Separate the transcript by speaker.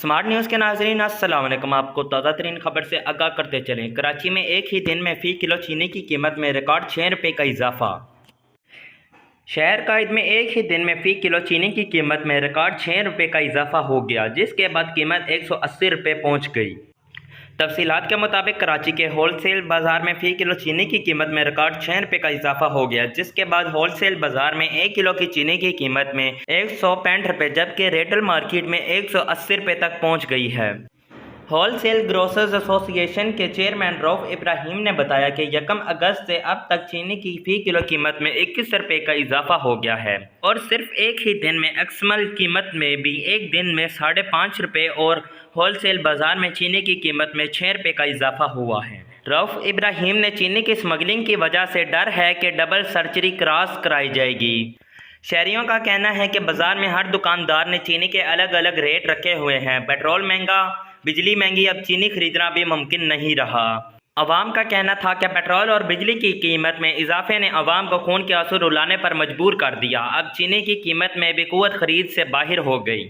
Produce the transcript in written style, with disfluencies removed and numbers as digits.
Speaker 1: Smart news के नाज़रीन अस्सलाम वालेकुम। आपको ताज़ा तरीन खबर से आगाह करते चलें। कराची में एक ही दिन में फ़ी किलो चीनी की कीमत में रिकॉर्ड 6 रुपये का इजाफा। शहर कायद में एक ही दिन में फ़ी किलो चीनी की कीमत में रिकॉर्ड 6 रुपये का इजाफा हो गया, जिसके बाद कीमत 180 रुपये पहुँच गई। तफसीलात के मुताबिक कराची के होलसेल बाज़ार में फ़ी किलो चीनी की कीमत में रिकॉर्ड 6 रुपये का इजाफा हो गया, जिसके बाद होलसेल बाज़ार में 1 किलो की चीनी की कीमत में 165 रुपये जबकि रिटेल मार्केट में 180 रुपये तक पहुंच गई है। होलसेल ग्रोसर्स एसोसिएशन के चेयरमैन रऊफ इब्राहिम ने बताया कि 1 अगस्त से अब तक चीनी की फ़ी किलो कीमत में 21 रुपये का इजाफा हो गया है और सिर्फ एक ही दिन में अक्समल कीमत में भी एक दिन में 5.5 रुपये और होलसेल बाज़ार में चीनी की कीमत में 6 रुपये का इजाफा हुआ है। रऊफ इब्राहिम ने चीनी की स्मगलिंग की वजह से डर है कि डबल सर्जरी क्रॉस कराई जाएगी। शहरियों का कहना है कि बाज़ार में हर दुकानदार ने चीनी के अलग अलग रेट रखे हुए हैं। पेट्रोल महंगा, बिजली महंगी, अब चीनी खरीदना भी मुमकिन नहीं रहा। अवाम का कहना था कि पेट्रोल और बिजली की कीमत में इजाफे ने अवाम को खून के आंसू रुलाने पर मजबूर कर दिया। अब चीनी की कीमत में भी कुव्वत खरीद से बाहर हो गई।